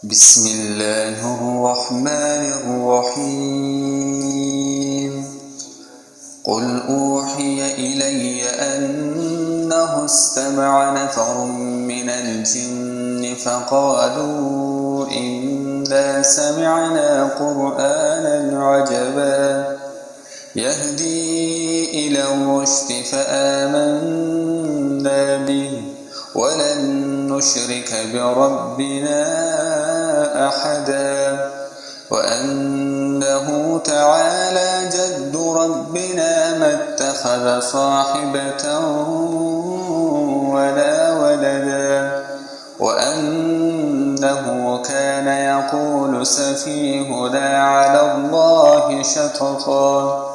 بسم الله الرحمن الرحيم قل أوحي إلي أنه استمع نفر من الجن فقالوا إنا سمعنا قرآنا عجبا يهدي إلى الرشد فآمنا به ولن نشرك بربنا أحدا وأنه تعالى جد ربنا ما اتخذ صاحبة ولا ولدا وأنه كان يقول سفيهنا على الله شططا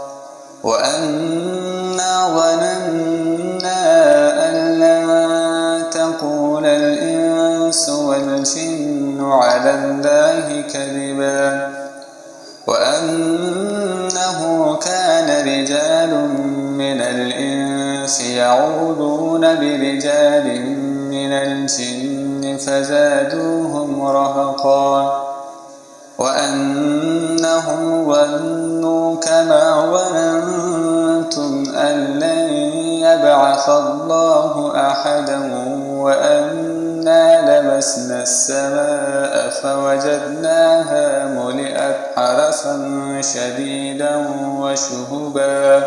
وأنا ظننا أن لن تقول الإنس والجن على الله كذبا وأنه كان رجال من الإنس يعوذون برجال من الجن فزادوهم رهقا وأنهم ظنوا كما ظننتم أن لن يبعث الله أحدا وأنا لمسنا السماء فوجدناها ملئت حرسا شديدا وشهبا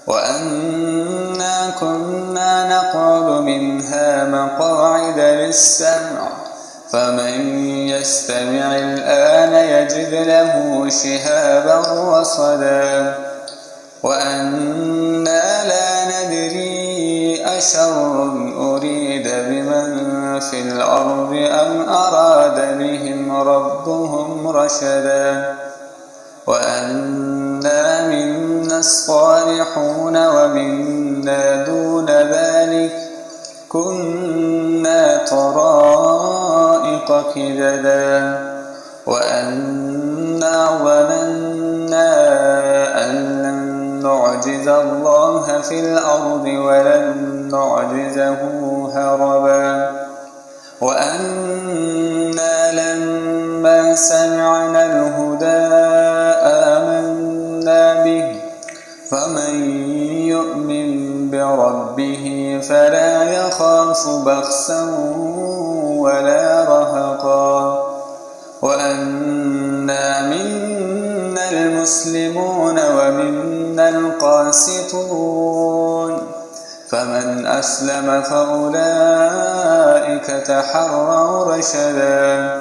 وأنا كنا نقعد منها مقاعد للسمع فمن يستمع الآن يجد له شهابا رصدا وأنا لا ندري أشر أريد بمن في الأرض أم أراد بهم ربهم رشدا وأنا منا الصالحون ومنا دون ذلك كنا طرائق كددا وأنا ظننا أن لن نعجز الله في الأرض ولن نعجزه هربا وأنا لما سمعنا الهدى آمنا به فمن يؤمن بربه فلا يخاف بخسا ولا رهقا وأنا منا المسلمون ومنا القاسطون فمن أسلم فأولئك تحروا رشدا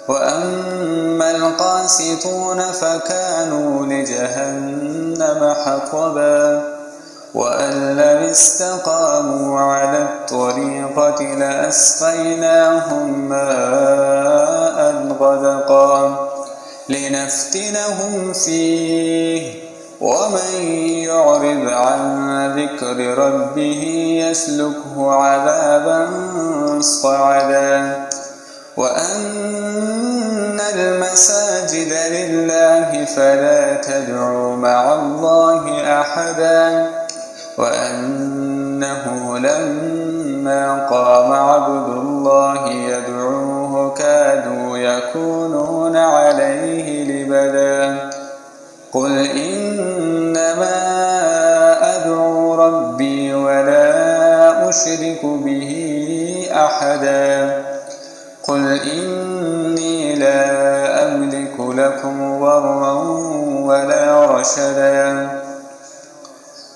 وأما القاسطون فكانوا لجهنم حطبا وأن لم استقاموا على الطريقة لأسقيناهم ماء غدقا لنفتنهم فيه ومن يعرض عن ذكر ربه يسلكه عذابا صعدا وأن المساجد لله فلا تدعوا مع الله أحدا وأنه لما قام عبد الله يدعوه كادوا يكونون عليه لبدا قل إنما أدعو ربي ولا أشرك به أحدا قل إني لا أملك لكم ضرا ولا رشدا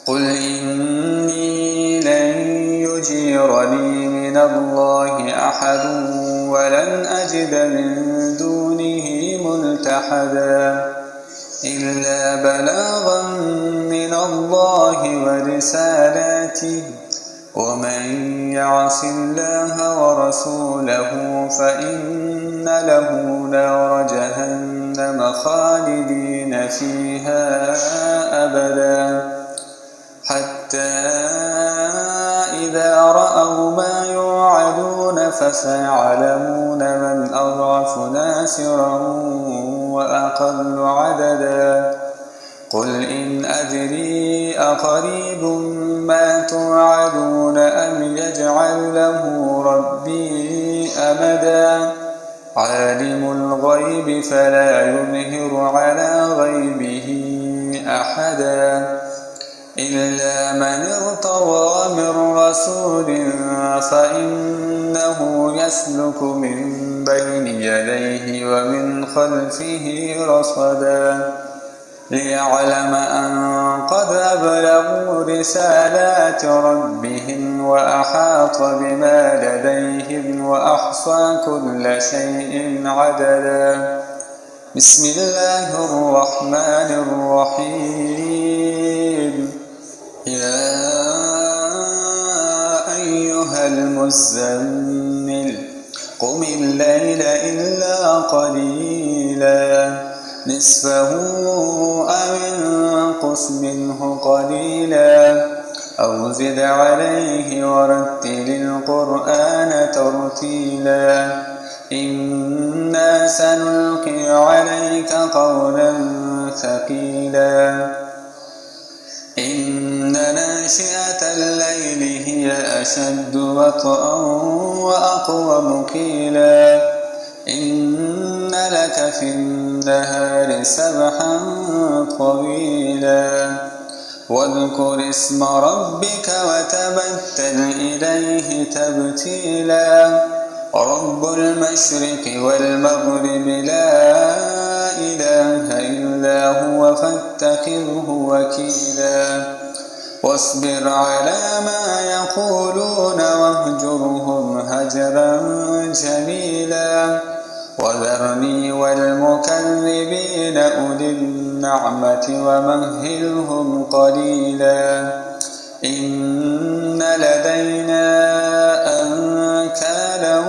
قل إني لن يجيرني من الله أحد ولن أجد من دونه ملتحدا إلا بلاغا من الله ورسالاته ومن يعص الله ورسوله فإن له نار جهنم خالدين فيها أبدا حتى إذا رأوا ما يوعدون فسيعلمون من أضعف ناصرا وأقل عددا قل إن أدري أقريب ما توعدون أم يجعل له ربي أمدا عالم الغيب فلا يظهر على غيبه أحدا إلا من ارتضى من رسول فإنه يسلك من بين يديه ومن خلفه رصدا ليعلم أن قد أبلغوا رسالات ربهم وأحاط بما لديهم وأحصى كل شيء عددا. بسم الله الرحمن الرحيم. يا أيها المزمل قم الليل إلا قليلا نصفه أو انقص منه قليلا أو زد عليه ورتل القرآن ترتيلا إنا سنلقي عليك قولا ثقيلا إن ناشئة الليل هي أشد وطئا وأقوم قيلا إن لك في النهار سبحا طويلا واذكر اسم ربك وتبتل إليه تبتيلا رب المشرق والمغرب لا إله إلا هو فاتخذه وكيلا واصبر على ما يقولون واهجرهم هجرا جميلا وذرني والمكذبين أولي النعمة ومهلهم قليلا إن لدينا أنكالا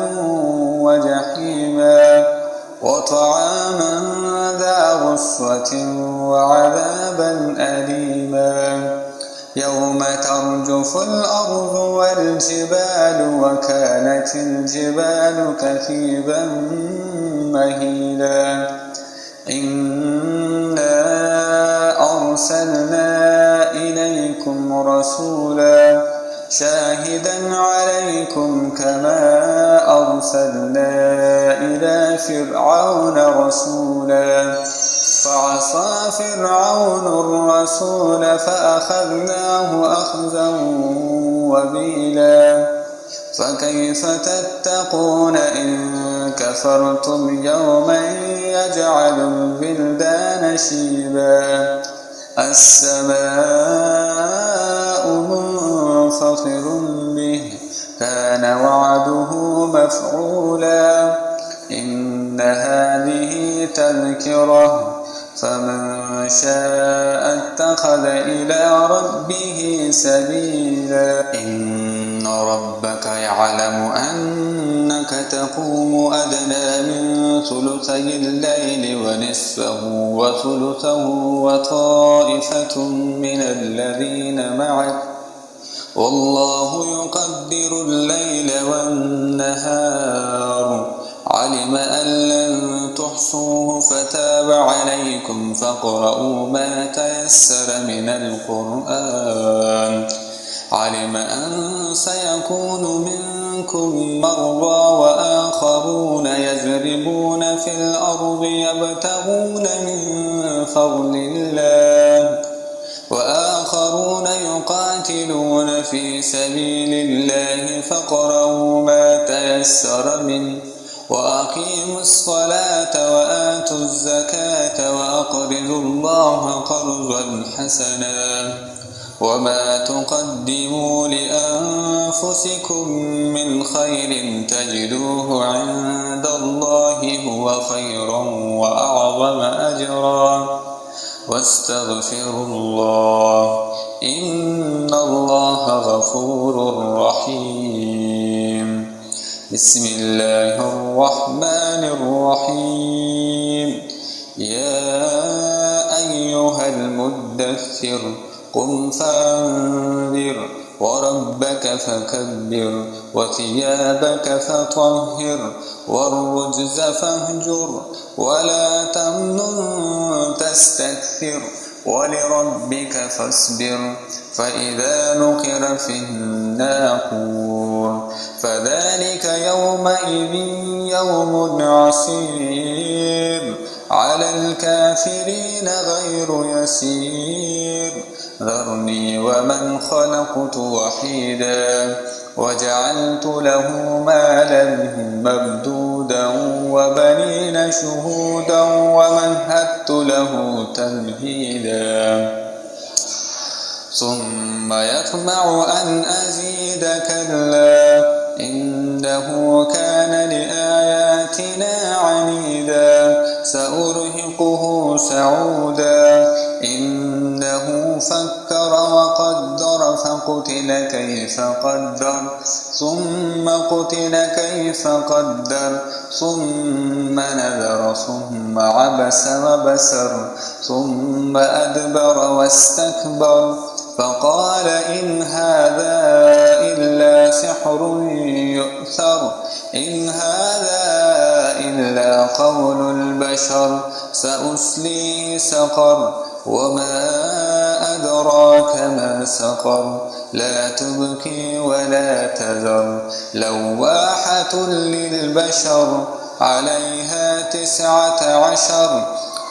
وجحيما وطعاما ذا غصة وعذابا أليما يوم ترجف الأرض والجبال وكانت الجبال كثيبا مهيلا إنا أرسلنا إليكم رسولا شاهدا عليكم كما أرسلنا إلى فرعون رسولا فعصى فرعون الرسول فأخذناه أخذا وبيلا فكيف تتقون إن كفرتم يوما يجعل البلدان شيبا السماء منفطر به كان وعده مفعولا إن هذه تذكرة فمن شاء اتخذ إلى ربه سبيلا إن ربك يعلم أنك تقوم أدنى من ثلثي الليل ونصفه وثلثه وطائفة من الذين معك والله يقدر الليل والنهار علم أن لن تحصوه فتاب عليكم فاقرؤوا ما تيسر من القرآن علم أن سيكون منكم مرضى وآخرون يضربون في الأرض يبتغون من فضل الله وآخرون يقاتلون في سبيل الله فاقرؤوا ما تيسر منه وأقيموا الصلاة وآتوا الزكاة وأقرضوا الله قرضا حسنا وما تقدموا لأنفسكم من خير تجدوه عند الله هو خيرا وأعظم أجرا واستغفروا الله إن الله غفور رحيم بسم الله الرحمن الرحيم يا أيها المدثر قم فانذر وربك فكبر وثيابك فطهر والرجز فاهجر ولا تمنن تستكثر ولربك فاصبر فإذا نقر في الناقور فذلك يومئذ يوم عسير على الكافرين غير يسير ذرني ومن خلقت وحيدا وجعلت له مالا ممدودا وبنين شهودا ومهدت له تمهيدا ثم يطمع أن أزيد كلا إنه كان لآياتنا عنيدا سأرهقه سعودا إنه فكر وقدر فقتل كيف قدر ثم قتل كيف قدر ثم نذر ثم عبس وبسر ثم أدبر واستكبر فقال إن هذا إلا سحر يؤثر إن هذا إلا قول البشر سأصليه سقر وما أدراك ما سقر لا تبكي ولا تذر لواحة للبشر عليها 19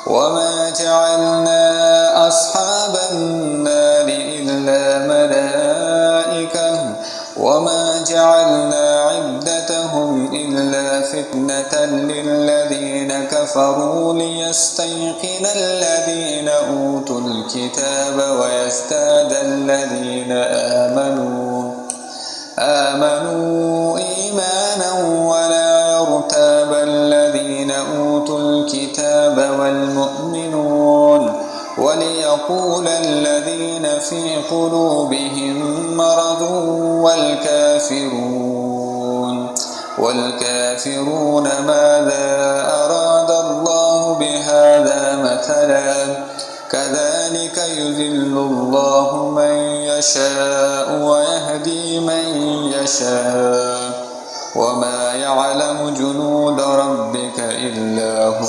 وما جعلنا أصحاب النار إلا ملائكة وما جعلنا عدتهم إلا فتنة للذين كفروا ليستيقن الذين أوتوا الكتاب ويزداد الذين آمنوا إيمانا ولا يرتاب الذين أوتوا الكتاب والمؤمنون وليقول الذين في قلوبهم مرض والكافرون ماذا أراد الله بهذا مثلا كذلك يذل الله من يشاء ويهدي من يشاء وما يعلم جنود ربك إلا هو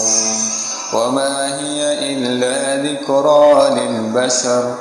وما هي إلا ذكرى للبشر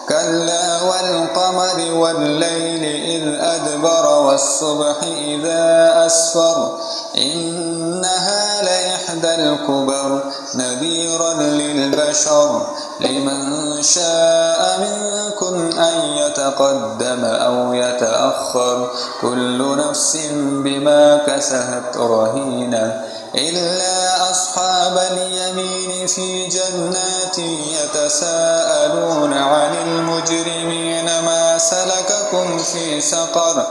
كلا والقمر والليل إذ أدبر والصبح إذا أسفر إنها لإحدى الكبر نذيرا للبشر لمن شاء منكم أن يتقدم أو يتأخر كل نفس بما كسبت رهينة إلا أصحاب اليمين في جنات يتساءلون عن المجرمين ما سلككم في سقر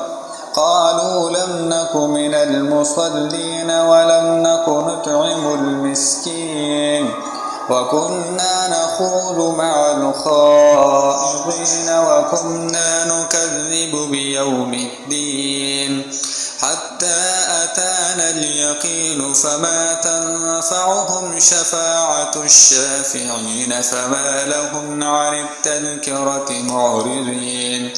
قالوا لم نك من المصلين ولم نك نطعم المسكين وكنا نخوض مع الخائضين وكنا نكذب بيوم الدين حتى أتانا اليقين فما تنفعهم شفاعة الشافعين فما لهم عن التذكرة معرضين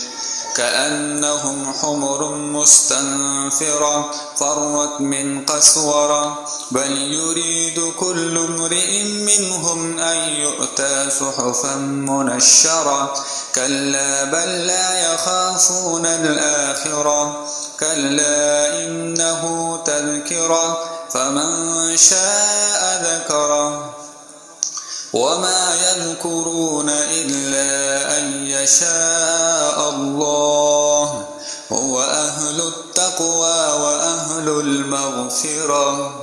كأنهم حمر مستنفرة فرت من قسورة بل يريد كل امرئ منهم أن يؤتى صحفا منشرة كلا بل لا يخافون الآخرة كلا إنه تذكرة فمن شاء ذكره وما يذكرون إلا أن يشاء الله هو أهل التقوى وأهل المغفرة